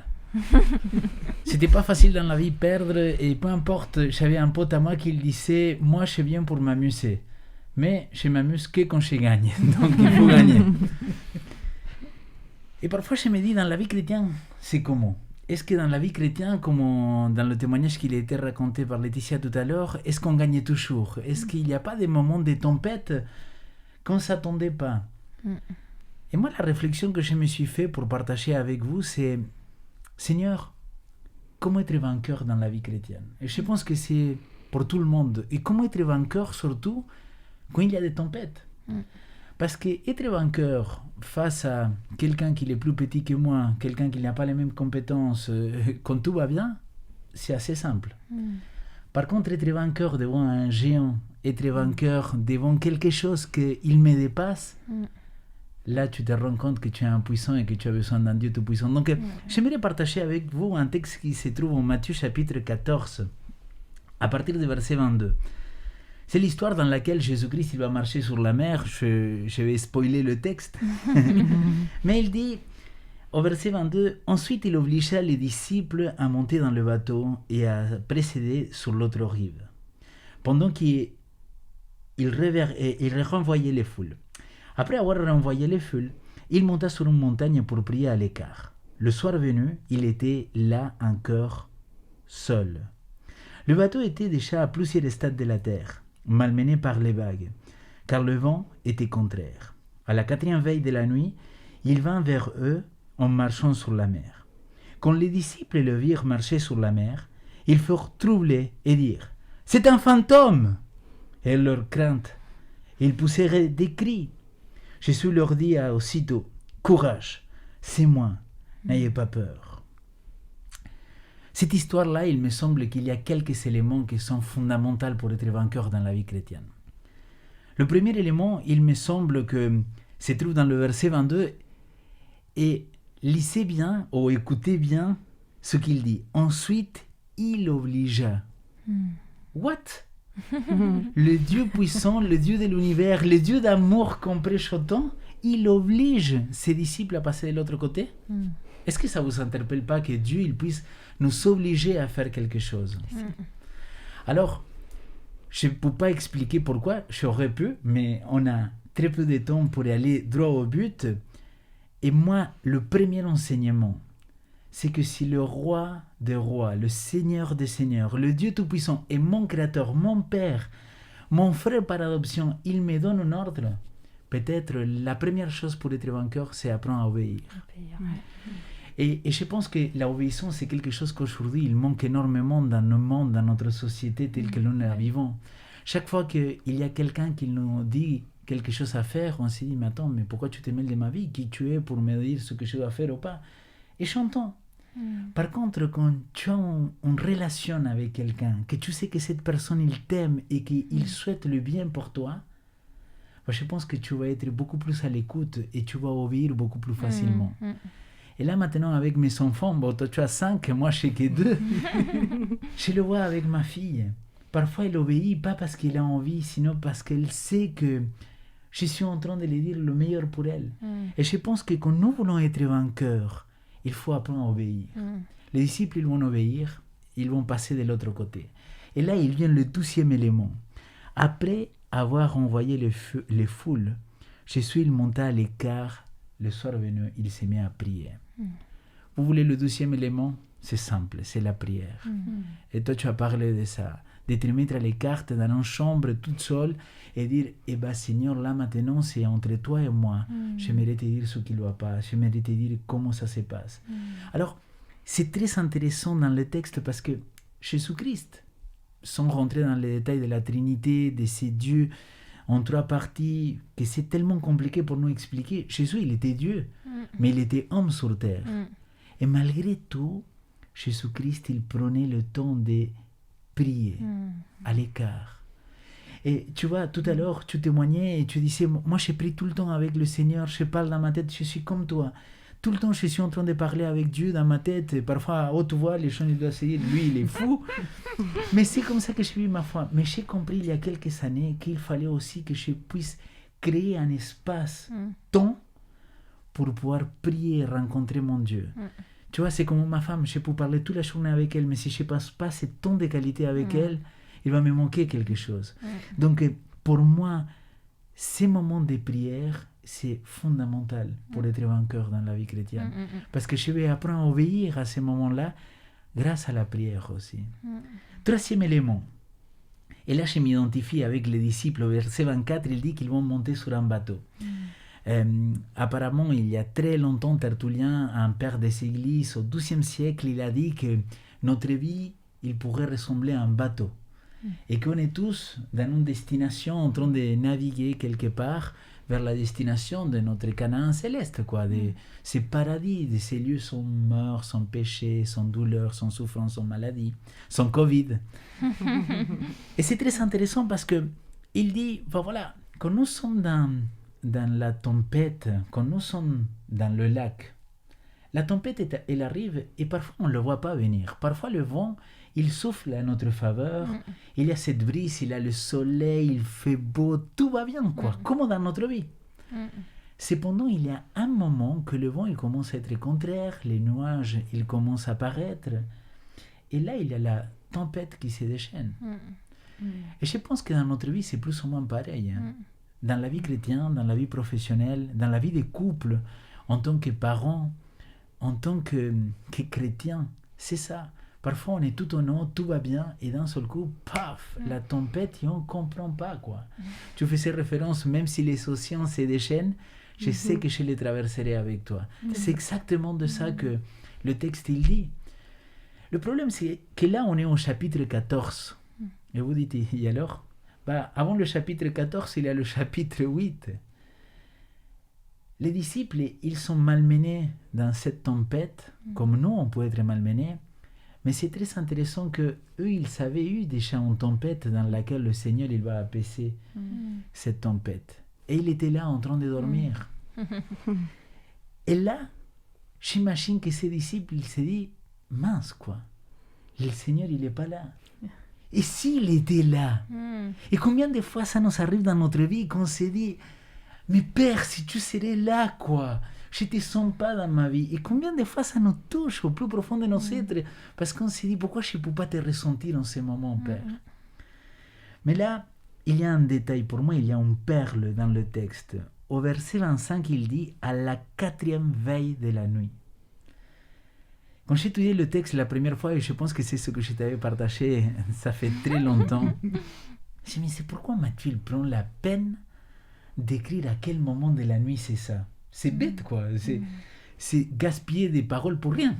C'était pas facile dans la vie perdre, et peu importe, j'avais un pote à moi qui disait, moi je viens pour m'amuser, mais je m'amuse que quand je gagne, donc il faut gagner. Et parfois je me dis, dans la vie chrétienne, c'est comment? Est-ce que dans la vie chrétienne, comme dans le témoignage qui a été raconté par Laetitia tout à l'heure, est-ce qu'on gagne toujours? Est-ce qu'il n'y a pas des moments de tempête qu'on ne s'attendait pas? Et moi, la réflexion que je me suis fait pour partager avec vous, c'est Seigneur, comment être vainqueur dans la vie chrétienne? Et je pense que c'est pour tout le monde. Et comment être vainqueur surtout quand il y a des tempêtes? Parce qu'être vainqueur face à quelqu'un qui est plus petit que moi, quelqu'un qui n'a pas les mêmes compétences, quand tout va bien, c'est assez simple. Par contre, être vainqueur devant un géant, être vainqueur devant quelque chose qui me dépasse, là tu te rends compte que tu es impuissant et que tu as besoin d'un Dieu tout-puissant. Donc j'aimerais partager avec vous un texte qui se trouve en Matthieu chapitre 14, à partir du verset 22. C'est l'histoire dans laquelle Jésus-Christ il va marcher sur la mer. Je vais spoiler le texte. Mais il dit, au verset 22, « Ensuite il obligea les disciples à monter dans le bateau et à précéder sur l'autre rive, pendant qu'il renvoyait les foules. Après avoir renvoyé les foules, il monta sur une montagne pour prier à l'écart. Le soir venu, il était là encore seul. Le bateau était déjà à plusieurs stades de la terre, malmené par les vagues, car le vent était contraire. À la 4e veille de la nuit, il vint vers eux en marchant sur la mer. Quand les disciples le virent marcher sur la mer, ils furent troublés et dirent « C'est un fantôme !» Et leur crainte, ils poussèrent des cris. Jésus leur dit aussitôt « Courage, c'est moi, n'ayez pas peur. » Cette histoire-là, il me semble qu'il y a quelques éléments qui sont fondamentaux pour être vainqueur dans la vie chrétienne. Le premier élément, il me semble que se trouve dans le verset 22 et lisez bien ou écoutez bien ce qu'il dit. Ensuite, il obligea. What? Le Dieu puissant, le Dieu de l'univers, le Dieu d'amour qu'on prêche autant, il oblige ses disciples à passer de l'autre côté? Est-ce que ça ne vous interpelle pas que Dieu il puisse nous obliger à faire quelque chose? Alors, je ne peux pas expliquer pourquoi, j'aurais pu, mais on a très peu de temps pour aller droit au but. Et moi, le premier enseignement, c'est que si le roi des rois, le Seigneur des seigneurs, le Dieu tout-puissant est mon créateur, mon père, mon frère par adoption, il me donne un ordre, peut-être la première chose pour être vainqueur, c'est apprendre à obéir. Et je pense que l'obéissance, c'est quelque chose qu'aujourd'hui, il manque énormément dans nos mondes, dans notre société telle que nous la vivons. Chaque fois qu'il y a quelqu'un qui nous dit quelque chose à faire, on se dit, mais attends, mais pourquoi tu te mêles de ma vie? Qui tu es pour me dire ce que je dois faire ou pas? Et j'entends. Par contre, quand tu as une relation avec quelqu'un, que tu sais que cette personne, il t'aime et qu'il souhaite le bien pour toi, je pense que tu vas être beaucoup plus à l'écoute et tu vas obéir beaucoup plus facilement. Et là, maintenant, avec mes enfants, bon, toi, tu as 5, moi, je n'ai que 2. Je le vois avec ma fille. Parfois, elle obéit, pas parce qu'elle a envie, sinon parce qu'elle sait que je suis en train de lui dire le meilleur pour elle. Et je pense que quand nous voulons être vainqueurs, il faut apprendre à obéir. Les disciples, ils vont obéir, ils vont passer de l'autre côté. Et là, il vient le 12e élément. Après avoir envoyé les foules, Jésus, il monta à l'écart. Le soir venu, il s'est mis à prier. Vous voulez le 12e élément? C'est simple, c'est la prière. Et toi, tu as parlé de ça. De te mettre à l'écart dans une chambre toute seule et dire, eh bien Seigneur, là maintenant, c'est entre toi et moi. J'aimerais te dire ce qui ne va pas. J'aimerais te dire comment ça se passe. Alors, c'est très intéressant dans le texte parce que Jésus-Christ, sans rentrer dans les détails de la Trinité, de ces dieux en 3 parties, que c'est tellement compliqué pour nous expliquer. Jésus, il était Dieu, mais il était homme sur terre. Et malgré tout, Jésus-Christ, il prenait le temps de prier à l'écart. Et tu vois, tout à l'heure, tu témoignais et tu disais, moi, je prie tout le temps avec le Seigneur, je parle dans ma tête, je suis comme toi. Tout le temps, je suis en train de parler avec Dieu dans ma tête. Et parfois, à haute voix, les gens ils doivent se dire, lui, il est fou. Mais c'est comme ça que je vis ma foi. Mais j'ai compris il y a quelques années qu'il fallait aussi que je puisse créer un espace, temps, pour pouvoir prier et rencontrer mon Dieu. Tu vois, c'est comme ma femme, je peux parler toute la journée avec elle, mais si je ne passe pas ce temps de qualité avec elle, il va me manquer quelque chose. Donc, pour moi, ces moments de prière, c'est fondamental pour être vainqueur dans la vie chrétienne. Parce que je vais apprendre à obéir à ces moments-là grâce à la prière aussi. 3e élément. Et là, je m'identifie avec les disciples. Au verset 24, il dit qu'ils vont monter sur un bateau. Apparemment, il y a très longtemps, Tertullien, un père des églises, au XIIe siècle, il a dit que notre vie, il pourrait ressembler à un bateau. Et qu'on est tous dans une destination en train de naviguer quelque part vers la destination de notre Canaan céleste, quoi, de ces paradis, de ces lieux sans mort, sans péché, sans douleur, sans souffrance, sans maladie, sans Covid. Et c'est très intéressant parce que il dit, ben voilà, quand nous sommes dans dans la tempête, quand nous sommes dans le lac, la tempête, elle arrive et parfois on ne le voit pas venir. Parfois le vent, il souffle à notre faveur, il y a cette brise, il y a le soleil, il fait beau, tout va bien, quoi, comme dans notre vie. Cependant, il y a un moment que le vent il commence à être contraire, les nuages ils commencent à apparaître, et là il y a la tempête qui se déchaîne. Et je pense que dans notre vie c'est plus ou moins pareil. Hein. Dans la vie chrétienne, dans la vie professionnelle, dans la vie des couples, en tant que parents, en tant que chrétien, c'est ça. Parfois on est tout au nord, tout va bien, et d'un seul coup, paf, la tempête, et on ne comprend pas, quoi. Tu fais ces références, même si les océans se déchaînent, je sais que je les traverserai avec toi. C'est exactement de ça que le texte il dit. Le problème, c'est que là, on est au chapitre 14. Et vous dites, et alors avant le chapitre 14, il y a le chapitre 8. Les disciples, ils sont malmenés dans cette tempête, comme nous, on peut être malmenés. Mais c'est très intéressant que eux, ils avaient eu déjà une tempête dans laquelle le Seigneur il va apaiser cette tempête. Et il était là en train de dormir. Et là, j'imagine que ces disciples, ils se disent, mince quoi, le Seigneur il n'est pas là. Et s'il était là, et combien de fois ça nous arrive dans notre vie qu'on se dit, mais Père, si tu serais là quoi, je ne te sens pas dans ma vie. Et combien de fois ça nous touche au plus profond de nos êtres, parce qu'on se dit, pourquoi je ne peux pas te ressentir en ce moment, Père? Mais là, il y a un détail, pour moi, il y a une perle dans le texte. Au verset 25, il dit, à la 4e veille de la nuit. Quand j'ai étudié le texte la première fois, et je pense que c'est ce que je t'avais partagé, ça fait très longtemps, je me suis dit, mais c'est pourquoi Mathilde prend la peine d'écrire à quel moment de la nuit c'est ça? C'est bête, quoi. C'est gaspiller des paroles pour rien.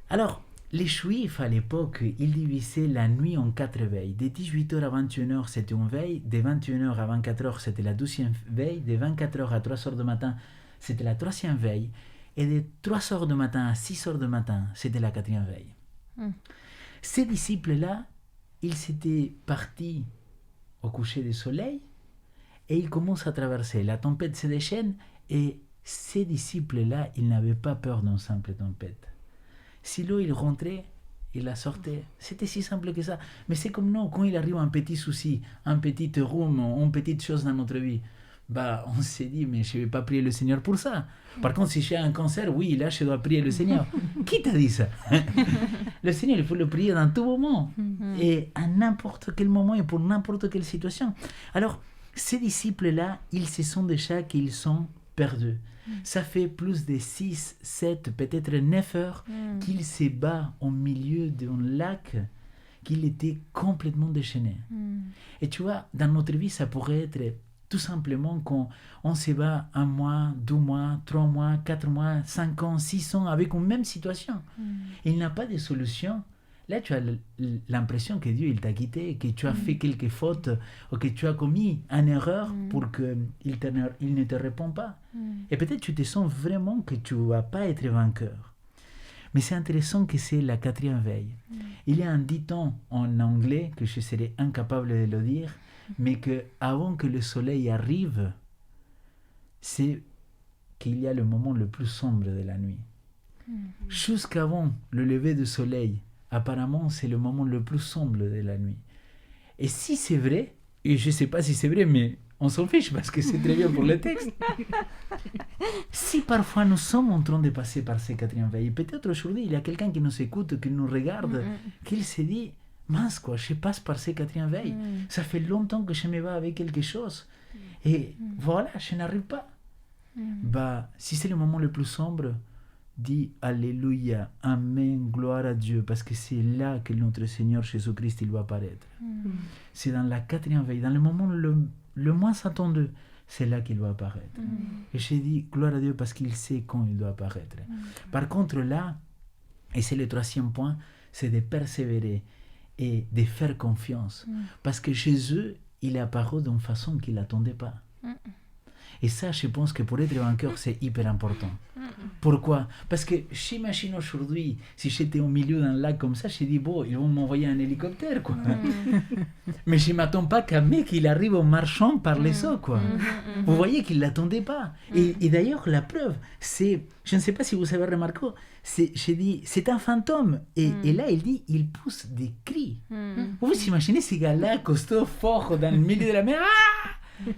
Alors, les Juifs, à l'époque, ils divisaient la nuit en 4 veilles. De 18h à 21h, c'était une veille. De 21h à 24h, c'était la 12e veille. De 24h à 3h du matin, c'était la 3e veille. Et de 3h du matin à 6h du matin, c'était la 4e veille. Ces disciples-là, ils étaient partis au coucher du soleil et ils commencent à traverser. La tempête se déchaîne et ces disciples-là, ils n'avaient pas peur d'une simple tempête. Si l'eau, il rentrait, il la sortait. C'était si simple que ça. Mais c'est comme nous, quand il arrive un petit souci, un petit rhume, une petite chose dans notre vie, on s'est dit, mais je ne vais pas prier le Seigneur pour ça. Par contre, si j'ai un cancer, oui, là, je dois prier le Seigneur. Qui t'a dit ça? Le Seigneur, il faut le prier dans tout moment. Et à n'importe quel moment et pour n'importe quelle situation. Alors, ces disciples-là, ils se sont déjà qu'ils sont perdus. Ça fait plus de 6, 7, peut-être 9 heures qu'ils se battent au milieu d'un lac qu'il était complètement déchaîné. Et tu vois, dans notre vie, ça pourrait être tout simplement quand on se bat 1 mois, 2 mois, 3 mois, 4 mois, 5 ans, 6 ans avec une même situation. Il n'y a pas de solution. Là, tu as l'impression que Dieu il t'a quitté, que tu as fait quelques fautes ou que tu as commis une erreur pour qu'il ne te répond pas. Et peut-être tu te sens vraiment que tu ne vas pas être vainqueur. Mais c'est intéressant que c'est la 4e veille. Il y a un dicton en anglais que je serais incapable de le dire, mais que avant que le soleil arrive, c'est qu'il y a le moment le plus sombre de la nuit. Jusqu'avant le lever du soleil, apparemment, c'est le moment le plus sombre de la nuit. Et si c'est vrai, et je ne sais pas si c'est vrai, mais on s'en fiche parce que c'est très bien pour le texte. Si parfois nous sommes en train de passer par ces 4e veilles, peut-être aujourd'hui il y a quelqu'un qui nous écoute, qui nous regarde, qu'il se dit, mince quoi, je passe par ces 4e veilles. Ça fait longtemps que je me bats avec quelque chose. Et voilà, je n'arrive pas. Si c'est le moment le plus sombre, dis Alléluia, Amen, gloire à Dieu, parce que c'est là que notre Seigneur Jésus-Christ il va apparaître. C'est dans la 4e veille, dans le moment le moins attendu, c'est là qu'il va apparaître. Et j'ai dit gloire à Dieu parce qu'il sait quand il doit apparaître. Par contre là, et c'est le 3e point, c'est de persévérer et de faire confiance. Parce que Jésus, il est apparu d'une façon qu'il n'attendait pas. Et ça, je pense que pour être vainqueur, c'est hyper important. Pourquoi? Parce que j'imagine aujourd'hui, si j'étais au milieu d'un lac comme ça, je dis, bon, ils vont m'envoyer un hélicoptère, quoi. Mais je ne m'attends pas qu'un mec, il arrive en marchant par les eaux, quoi. Vous voyez qu'il ne l'attendait pas. Et d'ailleurs, la preuve, c'est, je ne sais pas si vous avez remarqué, c'est un fantôme. Et là, il dit, il pousse des cris. Vous vous imaginez ces gars-là, costauds, forts, dans le milieu de la mer,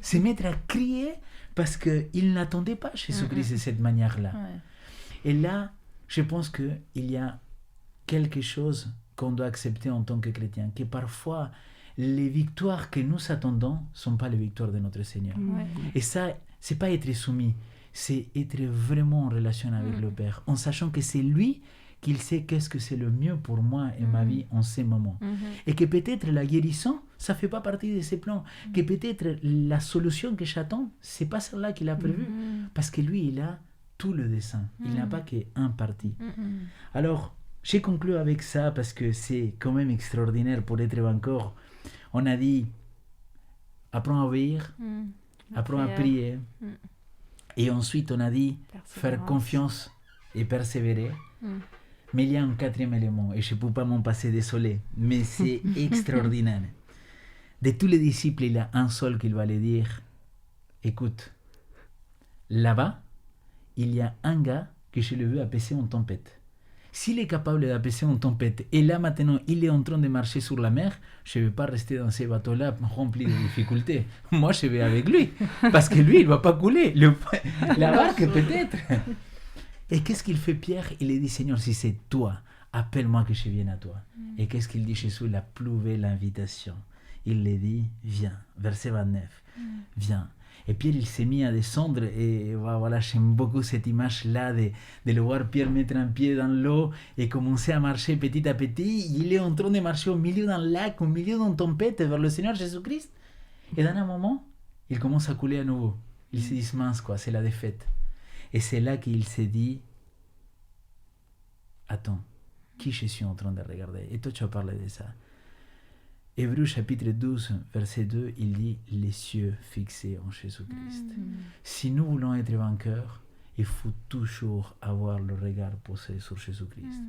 se mettre à crier parce qu'ils n'attendaient pas Jésus-Christ de cette manière-là. Ouais. Et là, je pense qu'il y a quelque chose qu'on doit accepter en tant que chrétien, que parfois, les victoires que nous attendons ne sont pas les victoires de notre Seigneur. Ouais. Et ça, c'est pas être soumis, c'est être vraiment en relation avec le Père, en sachant que c'est lui qu'il sait qu'est-ce que c'est le mieux pour moi et ma vie en ces moments. Et que peut-être la guérison, ça ne fait pas partie de ses plans. Que peut-être la solution que j'attends, ce n'est pas celle-là qu'il a prévue. Parce que lui, il a tout le dessein. Il n'a pas qu'un parti. Alors, j'ai conclu avec ça parce que c'est quand même extraordinaire pour être vainqueur. On a dit, apprends à obéir, apprends à prier. Et ensuite, on a dit, faire confiance et persévérer. Mais il y a un quatrième élément, et je ne peux pas m'en passer, désolé, mais c'est extraordinaire. De tous les disciples, il y a un seul qui va lui dire, écoute, là-bas, il y a un gars que je l'ai vu apaiser en tempête. S'il est capable d'apaiser en tempête, et là maintenant, il est en train de marcher sur la mer, je ne vais pas rester dans ces bateaux-là remplis de difficultés. Moi, je vais avec lui, parce que lui, il ne va pas couler. La barque, peut-être. Et qu'est-ce qu'il fait Pierre? Il dit, Seigneur, si c'est toi, appelle-moi que je vienne à toi. Et qu'est-ce qu'il dit Jésus? Il a plus belle invitation. Il lui dit, viens. Verset 29. Viens. Et Pierre, il s'est mis à descendre. Et voilà, j'aime beaucoup cette image-là de le voir Pierre mettre un pied dans l'eau et commencer à marcher petit à petit. Il est en train de marcher au milieu d'un lac, au milieu d'une tempête vers le Seigneur Jésus-Christ. Et dans un moment, il commence à couler à nouveau. Il se dit, mince, quoi, c'est la défaite. Et c'est là qu'il s'est dit, attends, qui je suis en train de regarder? Et toi, tu as parlé de ça. Hébreux chapitre 12, verset 2, il dit, les cieux fixés en Jésus-Christ. Si nous voulons être vainqueurs, il faut toujours avoir le regard posé sur Jésus-Christ.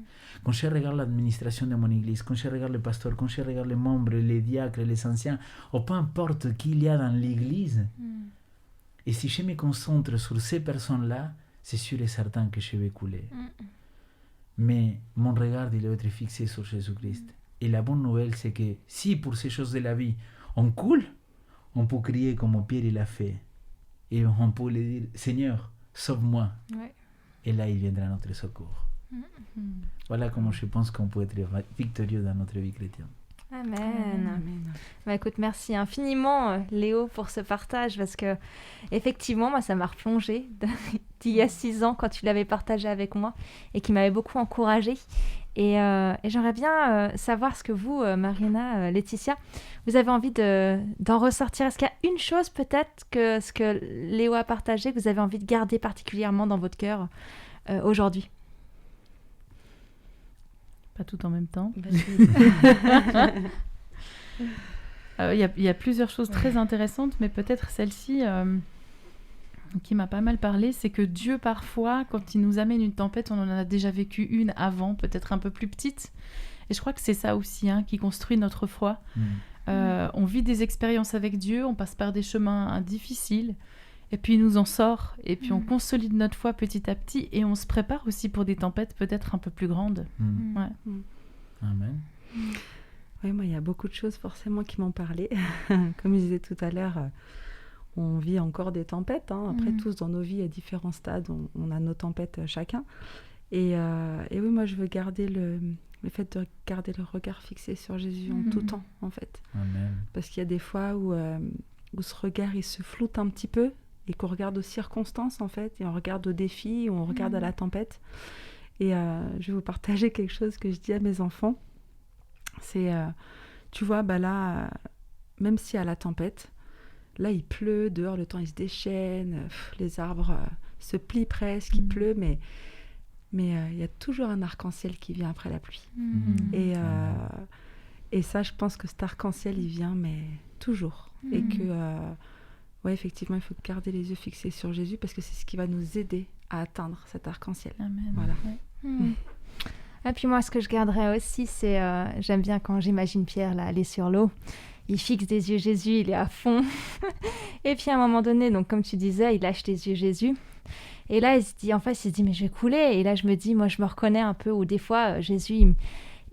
Quand je regarde l'administration de mon église, quand je regarde le pasteur, quand je regarde les membres, les diacres, les anciens, ou peu importe qui il y a dans l'église, et si je me concentre sur ces personnes-là, c'est sûr et certain que je vais couler. Mais mon regard, il doit être fixé sur Jésus-Christ. Et la bonne nouvelle, c'est que si pour ces choses de la vie, on coule, on peut crier comme Pierre il a fait. Et on peut lui dire, Seigneur, sauve-moi. Ouais. Et là, il viendra à notre secours. Voilà comment je pense qu'on peut être victorieux dans notre vie chrétienne. Amen. Amen. Bah, écoute, merci infiniment Léo pour ce partage parce que effectivement, moi, ça m'a replongé d'il y a 6 ans quand tu l'avais partagé avec moi et qui m'avait beaucoup encouragée. Et j'aimerais bien savoir ce que vous, Marina, Laetitia, vous avez envie d'en ressortir. Est-ce qu'il y a une chose peut-être que ce que Léo a partagé que vous avez envie de garder particulièrement dans votre cœur aujourd'hui? Pas tout en même temps. Il y a plusieurs choses très intéressantes, mais peut-être celle-ci qui m'a pas mal parlé, c'est que Dieu, parfois, quand il nous amène une tempête, on en a déjà vécu une avant, peut-être un peu plus petite. Et je crois que c'est ça aussi qui construit notre foi. On vit des expériences avec Dieu, on passe par des chemins difficiles, et puis il nous en sort, et puis on consolide notre foi petit à petit, et on se prépare aussi pour des tempêtes peut-être un peu plus grandes. Ouais. Amen. Oui, moi, il y a beaucoup de choses forcément qui m'ont parlé. Comme je disais tout à l'heure, on vit encore des tempêtes. Après, tous dans nos vies, à différents stades, on a nos tempêtes chacun. Et oui, moi, je veux garder le fait de garder le regard fixé sur Jésus en tout temps, en fait. Amen. Parce qu'il y a des fois où ce regard, il se floute un petit peu, et qu'on regarde aux circonstances, en fait, et on regarde aux défis, ou on regarde à la tempête. Et je vais vous partager quelque chose que je dis à mes enfants. C'est, tu vois, là, même si à la tempête, là, il pleut, dehors, le temps, il se déchaîne, les arbres se plient presque, il pleut, mais il y a toujours un arc-en-ciel qui vient après la pluie. Et ça, je pense que cet arc-en-ciel, il vient, mais toujours. Et que... Ouais, effectivement, il faut garder les yeux fixés sur Jésus parce que c'est ce qui va nous aider à atteindre cet arc-en-ciel. Amen. Voilà. Ouais. Et puis moi, ce que je garderais aussi, c'est... j'aime bien quand j'imagine Pierre là, aller sur l'eau. Il fixe des yeux Jésus, il est à fond. Et puis à un moment donné, donc comme tu disais, il lâche les yeux Jésus. Et là, il se dit, mais je vais couler. Et là, je me dis, moi, je me reconnais un peu où des fois, Jésus,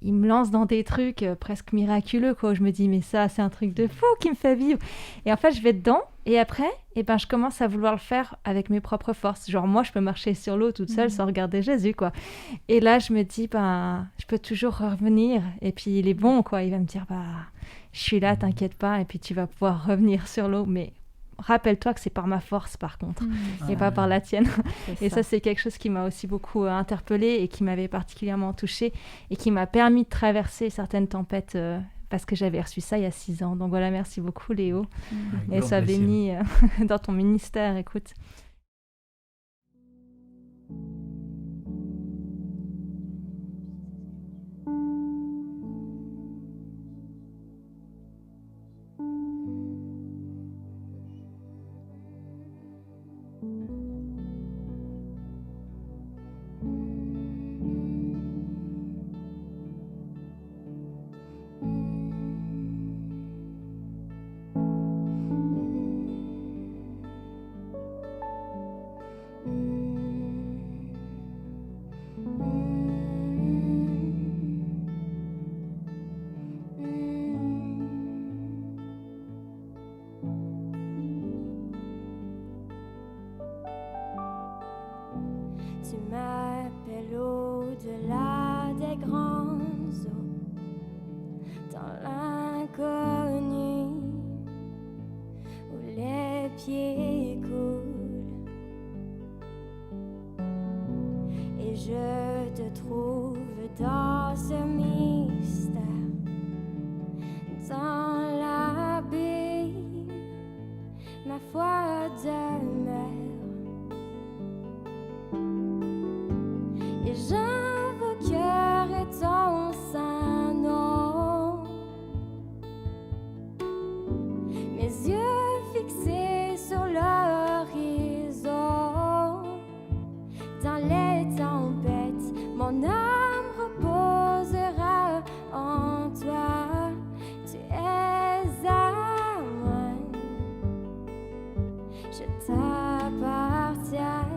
il me lance dans des trucs presque miraculeux, quoi. Je me dis, mais ça, c'est un truc de fou qui me fait vivre. Et en fait, je vais dedans. Et après, je commence à vouloir le faire avec mes propres forces. Genre, moi, je peux marcher sur l'eau toute seule sans regarder Jésus, quoi. Et là, je me dis, je peux toujours revenir. Et puis, il est bon, quoi. Il va me dire, je suis là, t'inquiète pas. Et puis, tu vas pouvoir revenir sur l'eau. Mais rappelle-toi que c'est par ma force, par contre, et pas par la tienne. Et ça, c'est quelque chose qui m'a aussi beaucoup interpellée et qui m'avait particulièrement touchée et qui m'a permis de traverser certaines tempêtes parce que j'avais reçu ça il y a 6 ans. Donc voilà, merci beaucoup Léo. Et sois béni dans ton ministère, écoute. Tu m'appelles au-delà des grands eaux, dans l'inconnu, où les pieds coulent. Et je te trouve dans ce mystère, dans l'abîme, ma foi demeure. Et j'invoquerai ton saint nom, mes yeux fixés sur l'horizon. Dans les tempêtes, mon âme reposera en toi. Tu es à moi, je t'appartiens.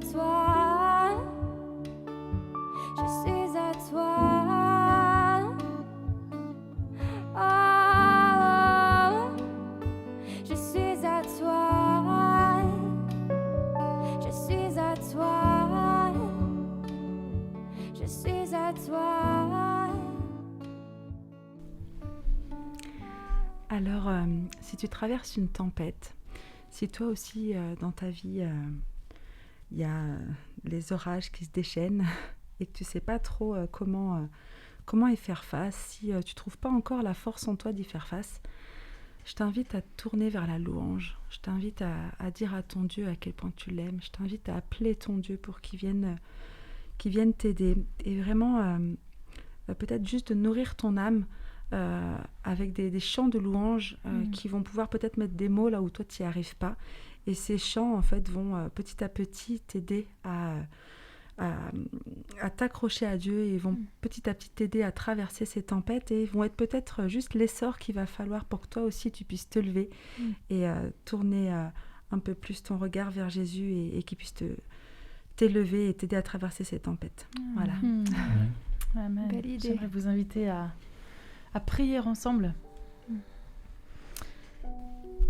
toi. Je suis à toi. Oh, je suis à toi. Je suis à toi. Je suis à toi. Alors, si tu traverses une tempête, si toi aussi dans ta vie il y a les orages qui se déchaînent et que tu ne sais pas trop comment y faire face, si tu ne trouves pas encore la force en toi d'y faire face, je t'invite à te tourner vers la louange. Je t'invite à dire à ton Dieu à quel point tu l'aimes. Je t'invite à appeler ton Dieu pour qu'il vienne t'aider. Et vraiment, peut-être juste de nourrir ton âme avec des chants de louange qui vont pouvoir peut-être mettre des mots là où toi tu n'y arrives pas. Et ces chants, en fait, vont petit à petit t'aider à t'accrocher à Dieu et vont petit à petit t'aider à traverser ces tempêtes et vont être peut-être juste l'essor qu'il va falloir pour que toi aussi tu puisses te lever et tourner un peu plus ton regard vers Jésus et qu'il puisse t'élever et t'aider à traverser ces tempêtes. Voilà. Amen. Belle idée. J'aimerais vous inviter à prier ensemble.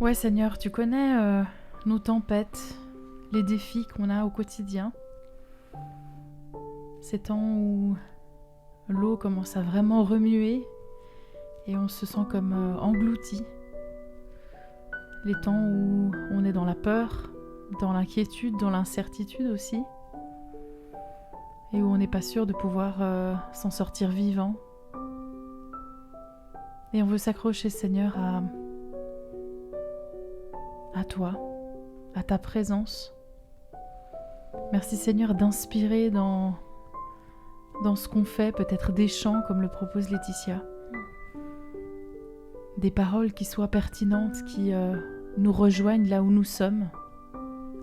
Ouais, Seigneur, tu connais nos tempêtes, les défis qu'on a au quotidien. Ces temps où l'eau commence à vraiment remuer et on se sent comme englouti. Les temps où on est dans la peur, dans l'inquiétude, dans l'incertitude aussi. Et où on n'est pas sûr de pouvoir s'en sortir vivant. Et on veut s'accrocher, Seigneur, à toi, à ta présence. Merci, Seigneur, d'inspirer dans ce qu'on fait, peut-être des chants comme le propose Laetitia. Des paroles qui soient pertinentes, qui nous rejoignent là où nous sommes,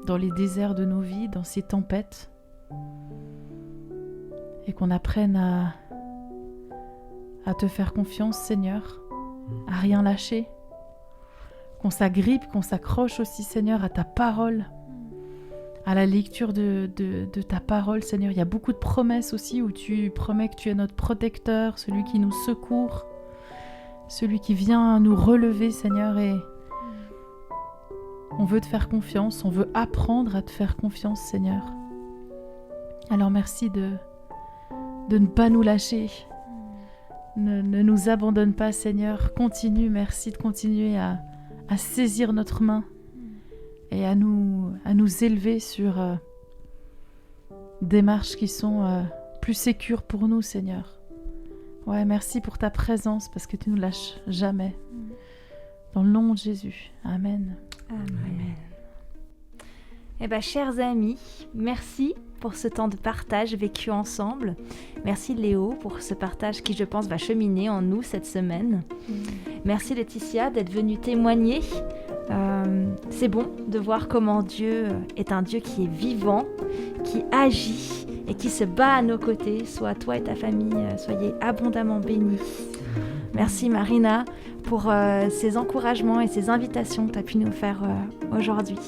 dans les déserts de nos vies, dans ces tempêtes. Et qu'on apprenne à te faire confiance, Seigneur, à rien lâcher. Qu'on s'agrippe, qu'on s'accroche aussi, Seigneur, à ta parole, à la lecture de ta parole, Seigneur. Il y a beaucoup de promesses aussi où tu promets que tu es notre protecteur, celui qui nous secourt, celui qui vient nous relever, Seigneur. Et on veut te faire confiance, on veut apprendre à te faire confiance, Seigneur. Alors merci de ne pas nous lâcher. Ne nous abandonne pas, Seigneur. Continue, merci de continuer à saisir notre main et à nous élever sur des marches qui sont plus sécures pour nous, Seigneur. Ouais, merci pour ta présence parce que tu ne nous lâches jamais. Dans le nom de Jésus. Amen. Amen. Eh bien, chers amis, merci pour ce temps de partage vécu ensemble. Merci Léo pour ce partage qui, je pense, va cheminer en nous cette semaine. Merci Laetitia d'être venue témoigner. C'est bon de voir comment Dieu est un Dieu qui est vivant, qui agit et qui se bat à nos côtés. Soit toi et ta famille, soyez abondamment bénis. Merci Marina pour ces encouragements et ces invitations que tu as pu nous faire aujourd'hui.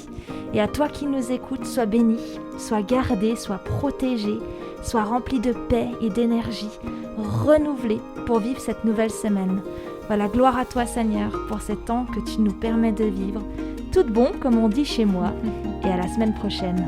Et à toi qui nous écoutes, sois béni, sois gardé, sois protégé, sois rempli de paix et d'énergie, renouvelé pour vivre cette nouvelle semaine. Voilà, gloire à toi Seigneur pour ces temps que tu nous permets de vivre. Tout bon, comme on dit chez moi, et à la semaine prochaine.